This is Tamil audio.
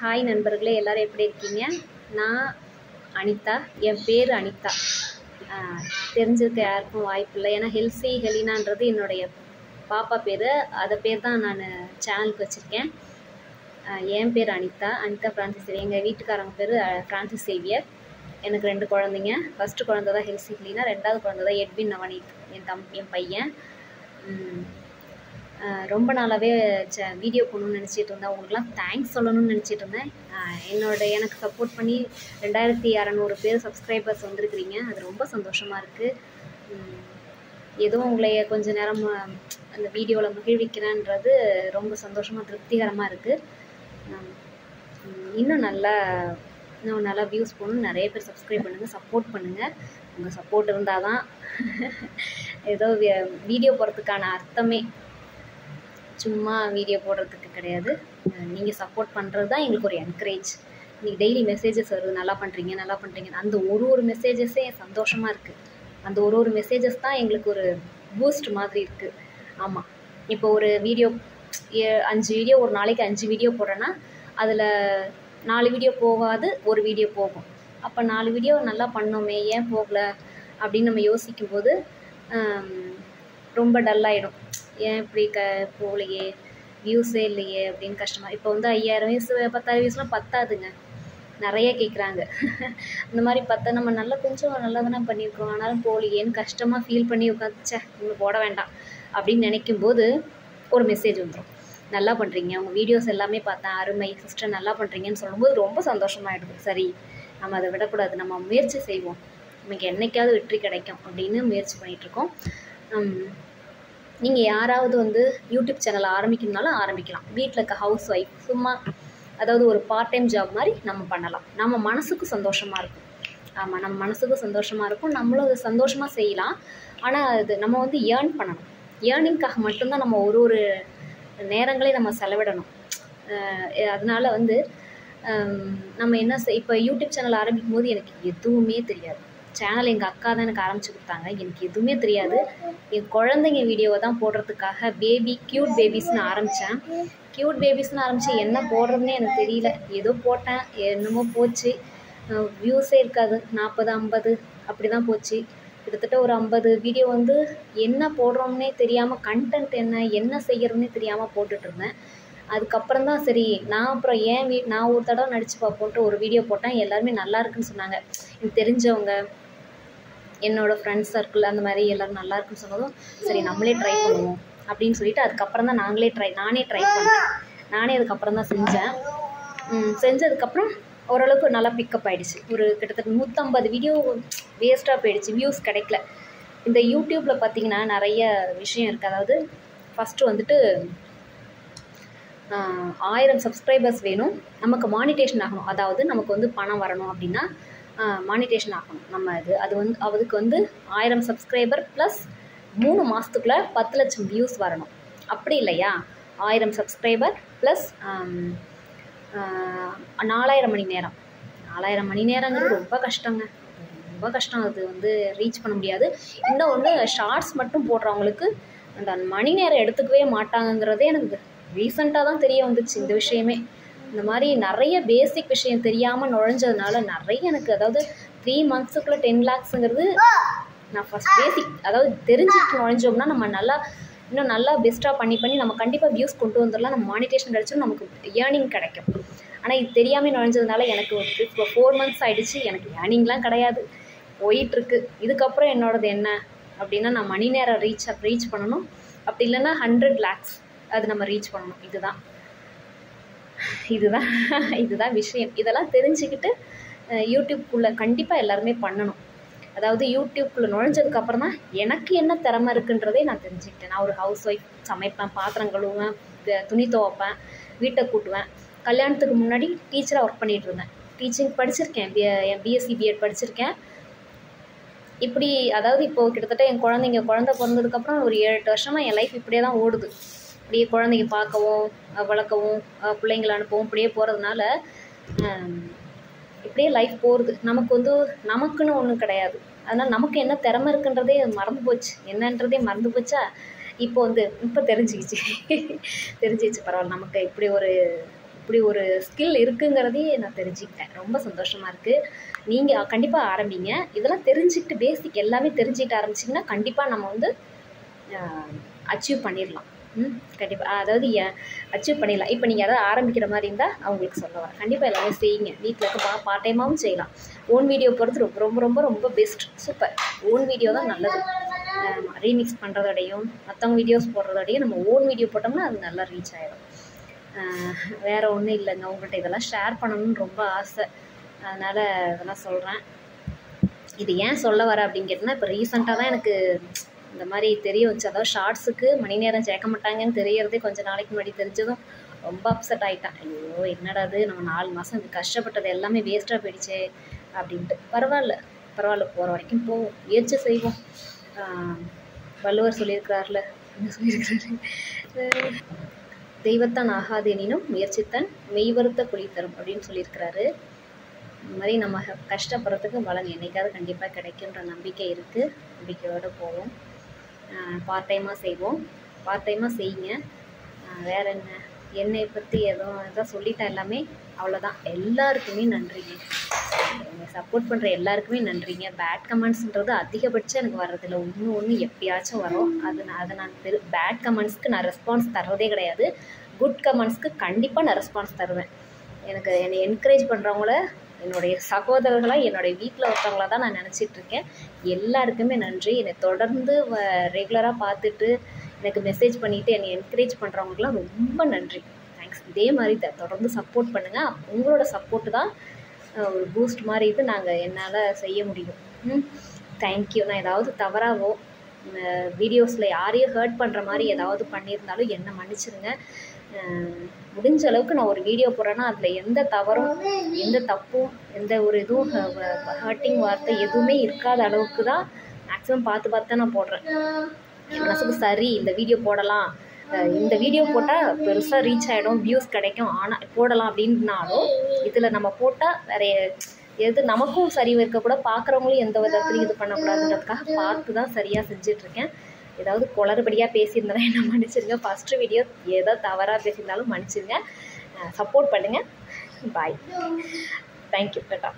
ஹாய் நண்பர்களே, எல்லோரும் எப்படி இருக்கீங்க? நான் அனிதா, என் பேர் அனிதா. தெரிஞ்சிருக்க யாருக்கும் வாய்ப்பு இல்லை, ஏன்னா ஹெல்சி ஹெலினான்றது என்னுடைய பாப்பா பேர். அதை பேர் தான் நான் சேனலுக்கு வச்சுருக்கேன். என் பேர் அனிதா ஃப்ரான்சிஸ். எங்கள் வீட்டுக்காரங்க பேர் ஃப்ரான்சிஸ் சேவியர். எனக்கு 2 குழந்தைங்க. ஃபஸ்ட்டு குழந்தை தான் ஹெல்சி ஹெலினா, 2வது குழந்தை தான் எட்வின் நவநீத், என் பையன். ரொம்ப நாளாகவே வீடியோ போடணும்னு நினச்சிட்டு இருந்தேன். உங்களுக்குலாம் தேங்க்ஸ் சொல்லணும்னு நினச்சிட்டு இருந்தேன். எனக்கு சப்போர்ட் பண்ணி 2600 பேர் சப்ஸ்கிரைபர்ஸ் வந்திருக்கிறீங்க. அது ரொம்ப சந்தோஷமாக இருக்குது. ஏதோ உங்களை கொஞ்ச நேரம் அந்த வீடியோவில் மகிழ்விக்கிறேன்றது ரொம்ப சந்தோஷமாக திருப்திகரமாக இருக்குது. இன்னும் நல்லா வியூஸ் போகணுன்னு நிறைய பேர் சப்ஸ்கிரைப் பண்ணுங்கள், சப்போர்ட் பண்ணுங்கள். உங்கள் சப்போர்ட் இருந்தால் தான் ஏதோ வீடியோ போடுறதுக்கான அர்த்தமே. சும்மா வீடியோ போடுறதுக்கு கிடையாது. நீங்கள் சப்போர்ட் பண்ணுறது தான் எங்களுக்கு ஒரு என்கரேஜ். இன்றைக்கி டெய்லி மெசேஜஸ் வருது, நல்லா பண்ணுறீங்க. அந்த ஒரு மெசேஜஸே சந்தோஷமாக இருக்குது. அந்த ஒரு மெசேஜஸ் தான் எங்களுக்கு ஒரு பூஸ்ட் மாதிரி இருக்குது. ஆமாம், இப்போ ஒரு வீடியோ 5 வீடியோ, ஒரு நாளைக்கு 5 வீடியோ போடுறேன்னா அதில் 4 வீடியோ போகாது, ஒரு வீடியோ போகும். அப்போ 4 வீடியோ நல்லா பண்ணோமே, ஏன் போகலை அப்படின்னு நம்ம யோசிக்கும்போது ரொம்ப டல்லாகிடும். ஏன் இப்படி போகலையே, வியூஸே இல்லையே அப்படின்னு கஷ்டமாக. இப்போ 5000 வியூஸ் 10,000 வியூஸ்லாம் பத்தாதுங்க, நிறைய கேட்குறாங்க. இந்த மாதிரி நம்ம கொஞ்சம் நல்லா தானே பண்ணியிருக்கோம், ஆனாலும் போகலையேன்னு கஷ்டமாக ஃபீல் பண்ணி உட்காந்துச்சே இன்னும் போட வேண்டாம் அப்படின்னு நினைக்கும்போது ஒரு மெசேஜ் வந்துடும். நல்லா பண்ணுறீங்க, உங்கள் வீடியோஸ் எல்லாமே பார்த்தேன், அருமை சிஸ்டர், நல்லா பண்ணுறீங்கன்னு சொல்லும்போது ரொம்ப சந்தோஷமாகிடுது. சரி, நம்ம அதை விடக்கூடாது, நம்ம முயற்சி செய்வோம், நமக்கு என்றைக்காவது வெற்றி கிடைக்கும் அப்படின்னு முயற்சி பண்ணிகிட்ருக்கோம். நீங்கள் யாராவது யூடியூப் சேனல் ஆரம்பிக்கணும்னாலும் ஆரம்பிக்கலாம். வீட்டில் இருக்க ஹவுஸ் ஒய்ஃப் சும்மா, அதாவது ஒரு பார்ட் டைம் ஜாப் மாதிரி நம்ம பண்ணலாம். நம்ம மனசுக்கு சந்தோஷமாக இருக்கும். ஆமாம், நம்ம மனசுக்கும் சந்தோஷமாக இருக்கும், நம்மளும் அதை சந்தோஷமாக செய்யலாம். ஆனால் அது நம்ம ஏர்ன் பண்ணணும். ஏர்னிங்காக மட்டும்தான் நம்ம ஒரு நேரங்களையும் நம்ம செலவிடணும். அதனால் நம்ம என்ன இப்போ யூடியூப் சேனல் ஆரம்பிக்கும் போது எனக்கு எதுவுமே தெரியாது. சேனல் எங்கள் அக்கா தான் எனக்கு ஆரம்பித்து கொடுத்தாங்க. எனக்கு எதுவுமே தெரியாது. என் குழந்தைங்க வீடியோவை தான் போடுறதுக்காக க்யூட் பேபிஸ்னு ஆரம்பித்தேன். க்யூட் பேபிஸ்னு ஆரம்பித்து என்ன போடுறதுனே எனக்கு தெரியல. ஏதோ போட்டேன், என்னமோ போச்சு. வியூஸே இருக்காது, 40 50 அப்படி தான் போச்சு. கிட்டத்தட்ட ஒரு 50 வீடியோ என்ன போடுறோம்னே தெரியாமல், கண்டென்ட் என்ன செய்கிறதுனே தெரியாமல் போட்டுட்ருந்தேன். அதுக்கப்புறம் தான் சரி, அப்புறம் நான் ஒரு தடவை நடித்து பார்ப்போன்ட்டு ஒரு வீடியோ போட்டேன். எல்லாருமே நல்லா இருக்குன்னு சொன்னாங்க. எனக்கு தெரிஞ்சவங்க, என்னோடய ஃப்ரெண்ட்ஸ் சர்க்கிள், அந்த மாதிரி எல்லோரும் நல்லா இருக்குன்னு சொன்னதும் சரி நம்மளே ட்ரை பண்ணுவோம் அப்படின்னு சொல்லிட்டு அதுக்கப்புறம் தான் நானே ட்ரை பண்ணேன். நானே அதுக்கப்புறம் தான் செஞ்சதுக்கப்புறம் ஓரளவுக்கு நல்லா பிக்கப் ஆகிடுச்சு. ஒரு கிட்டத்தட்ட 150 வீடியோ வேஸ்ட்டாக போயிடுச்சு, வியூஸ் கிடைக்கல. இந்த யூடியூப்பில் பார்த்திங்கன்னா நிறைய விஷயம் இருக்குது. அதாவது ஃபஸ்ட்டு 1000 சப்ஸ்கிரைபர்ஸ் வேணும், நமக்கு மானிட்டேஷன் ஆகணும். அதாவது நமக்கு பணம் வரணும் அப்படின்னா மானிட்டேஷன் ஆகணும். அதுக்கு 1000 சப்ஸ்கிரைபர் ப்ளஸ் 3 மாதத்துக்குள்ளே 10 லட்சம் வியூஸ் வரணும். அப்படி இல்லையா, 1000 சப்ஸ்கிரைபர் ப்ளஸ் 4000 மணி நேரம். 4000 மணி நேரங்கிறது ரொம்ப கஷ்டங்க, ரொம்ப கஷ்டம். அது ரீச் பண்ண முடியாது. இன்னொன்று, ஷார்ட்ஸ் மட்டும் போடுறவங்களுக்கு அந்த மணி நேரம் எடுத்துக்கவே மாட்டாங்கங்கிறதே எனக்கு ரீசெண்டாக தான் தெரிய வந்துச்சு இந்த விஷயமே. இந்த மாதிரி நிறைய பேசிக் விஷயம் தெரியாமல் நுழைஞ்சதுனால நிறைய எனக்கு, அதாவது 3 மந்த்ஸுக்குள்ளே 10 lakhsங்கிறது நான் ஃபஸ்ட் பேசிக், அதாவது தெரிஞ்சுட்டு நுழைஞ்சோம்னா நம்ம இன்னும் நல்லா பெஸ்ட்டாக பண்ணி நம்ம கண்டிப்பாக வியூஸ் கொண்டு வந்துடலாம். நம்ம மானிட்டேஷன் கிடச்சிடும், நமக்கு ஏர்னிங் கிடைக்கும். ஆனால் இது தெரியாமல் நுழைஞ்சதுனால எனக்கு இப்போ 4 months ஆகிடுச்சு. எனக்கு ஏர்னிங்லாம் கிடையாது, போயிட்டுருக்கு. இதுக்கப்புறம் என்னோடது என்ன அப்படின்னா, நான் மணி நேரம் ரீச் பண்ணணும். அப்படி இல்லைன்னா 100 lakhs அது நம்ம ரீச் பண்ணணும். இதுதான் விஷயம். இதெல்லாம் தெரிஞ்சுக்கிட்டு யூடியூப்குள்ளே கண்டிப்பாக எல்லாருமே பண்ணணும். அதாவது யூடியூப்குள்ளே நுழைஞ்சதுக்கப்புறம் தான் எனக்கு என்ன திறமை இருக்குன்றதே நான் தெரிஞ்சுக்கிட்டேன். நான் ஒரு ஹவுஸ் ஒய்ஃப், சமைப்பேன், பாத்திரம் கழுவுவேன், துணி துவைப்பேன், வீட்டை கூட்டுவேன். கல்யாணத்துக்கு முன்னாடி டீச்சராக ஒர்க் பண்ணிகிட்டு இருந்தேன். டீச்சிங் படிச்சிருக்கேன், பிஎஸ்சி பிஎட் படிச்சிருக்கேன். இப்படி அதாவது இப்போது கிட்டத்தட்ட என் குழந்தை பிறந்ததுக்கப்புறம் ஒரு 7-8 வருஷமாக என் லைஃப் இப்படியே தான் ஓடுது. இப்படியே குழந்தைங்க பார்க்கவும், வளர்க்கவும், பிள்ளைங்களை அனுப்பவும், இப்படியே போகிறதுனால இப்படியே லைஃப் போகிறது. நமக்குன்னு ஒன்றும் கிடையாது. அதனால் நமக்கு என்ன திறமை இருக்குன்றதே மறந்து போச்சு. என்னன்றதே மறந்து போச்சா. இப்போ தெரிஞ்சிக்கிச்சு. பரவாயில்ல, நமக்கு இப்படி ஒரு இப்படி ஒரு ஸ்கில் இருக்குங்கிறதே நான் தெரிஞ்சுக்கிட்டேன். ரொம்ப சந்தோஷமாக இருக்குது. நீங்கள் கண்டிப்பாக ஆரம்பிங்க. இதெல்லாம் தெரிஞ்சுக்கிட்டு பேசிக் எல்லாமே தெரிஞ்சுக்கிட்டு ஆரம்பிச்சிங்கன்னா கண்டிப்பாக நம்ம வந்து அச்சீவ் பண்ணிடலாம். கண்டிப்பாக அதாவது அச்சீவ் பண்ணிடலாம். இப்போ நீங்கள் எதாவது ஆரம்பிக்கிற மாதிரி இருந்தால் அவங்களுக்கு சொல்ல வரேன். கண்டிப்பாக எல்லாமே செய்யுங்க. வீட்டில் இருக்க பார்ட் டைமாகவும் செய்யலாம். ஓன் வீடியோ போகிறது ரொம்ப ரொம்ப ரொம்ப ரொம்ப பெஸ்ட். சூப்பர். ஓன் வீடியோ தான் நல்லது. ரீமிக்ஸ் பண்ணுறதோடையும் மற்றவங்க வீடியோஸ் போடுறதோடையும் நம்ம ஓன் வீடியோ போட்டோம்னா அது நல்லா ரீச் ஆகிடும். வேறு ஒன்றும் இல்லைங்க. உங்கள்கிட்ட இதெல்லாம் ஷேர் பண்ணணும்னு ரொம்ப ஆசை. அதனால் இதெல்லாம் சொல்கிறேன். இது ஏன் சொல்ல வரேன் அப்படின்னு கேட்டிங்கன்னா, இப்போ ரீசெண்டாக தான் எனக்கு இந்த மாதிரி தெரிய வச்சு, அதாவது ஷார்ட்ஸுக்கு மணி நேரம் சேர்க்க மாட்டாங்கன்னு தெரியறதே கொஞ்சம் நாளைக்கு முன்னாடி தெரிஞ்சதும் ரொம்ப அப்செட் ஆகிட்டேன். ஐயோ என்னடா அது, நம்ம 4 மாதம் இது கஷ்டப்பட்டது எல்லாமே வேஸ்ட்டாக போயிடுச்சே அப்படின்ட்டு. பரவாயில்ல போகிற வரைக்கும் போவோம், முயற்சி செய்வோம். வள்ளுவர் சொல்லியிருக்கிறார்ல, என்ன சொல்லியிருக்கிறாரு, தெய்வத்தான் ஆகாது எனினும் முயற்சித்தான் மெய்வருத்த குழி தரும் அப்படின்னு சொல்லியிருக்கிறாரு. இந்த மாதிரி நம்ம கஷ்டப்படுறதுக்கு பலன் என்றைக்காவது கண்டிப்பாக கிடைக்குன்ற நம்பிக்கை இருக்குது. நம்பிக்கையோடு போவோம். பார்ட் டைமாக செய்வோம். பார்ட் டைமாக செய்யுங்க. வேறு என்ன, என்னை பற்றி எதுவும் சொல்லிட்டேன் எல்லாமே. அவ்வளோதான். எல்லாருக்குமே நன்றிங்க. என்னை சப்போர்ட் பண்ணுற எல்லாருக்குமே நன்றிங்க. பேட் கமெண்ட்ஸுன்றது அதிகபட்சம் எனக்கு வர்றதில்ல. ஒன்று எப்பயாச்சும் வரும். அதை நான் பேட் கமெண்ட்ஸ்க்கு நான் ரெஸ்பான்ஸ் தர்றதே கிடையாது. குட் கமெண்ட்ஸ்க்கு கண்டிப்பாக நான் ரெஸ்பான்ஸ் தருவேன். என்னை என்கரேஜ் பண்ணுறவங்கள என்னுடைய சகோதரர்களாக, என்னுடைய வீட்டில் ஒருத்தவங்களாக தான் நான் நினச்சிட்ருக்கேன். எல்லாருக்குமே நன்றி. என்னை தொடர்ந்து ரெகுலராக பார்த்துட்டு எனக்கு மெசேஜ் பண்ணிவிட்டு என்னை என்கரேஜ் பண்ணுறவங்களுக்குலாம் ரொம்ப நன்றி. தேங்க்ஸ். இதே மாதிரி தொடர்ந்து சப்போர்ட் பண்ணுங்கள். உங்களோட சப்போர்ட்டு தான் ஒரு பூஸ்ட் மாதிரி இது என்னால் செய்ய முடியும். தேங்க்யூ. நான் ஏதாவது தவறாவோ வீடியோஸில் யாரையும் ஹர்ட் பண்ணுற மாதிரி ஏதாவது பண்ணியிருந்தாலும் என்னை மன்னிச்சிருங்க. முடிஞ்ச அளவுக்கு நான் ஒரு வீடியோ போடுறேன்னா அதில் எந்த தவறும், எந்த தப்பும், எந்த ஒரு இதுவும் ஹர்ட்டிங் வார்த்தை எதுவுமே இருக்காத அளவுக்கு தான் மேக்ஸிமம் பார்த்து தான் நான் போடுறேன். என் மனசுக்கு சரி இந்த வீடியோ போடலாம், இந்த வீடியோ போட்டால் பெருசாக ரீச் ஆகிடும், வியூஸ் கிடைக்கும், ஆனால் போடலாம் அப்படின்னாலும் இதில் நம்ம போட்டால் வேறு எது நமக்கும் சரி இருக்கக்கூட, பார்க்குறவங்களும் எந்த விதத்துலையும் இது பண்ணக்கூடாதுன்றதுக்காக பார்த்து தான் சரியாக செஞ்சிட்ருக்கேன். ஏதாவது குளறுபடியாக பேசியிருந்தாலும் என்ன மன்னிச்சிருங்க. ஃபஸ்ட்டு வீடியோ ஏதோ தவறாக பேசியிருந்தாலும் மன்னிச்சிருங்க. சப்போர்ட் பண்ணுங்கள். பாய். தேங்க்யூ. டாடா.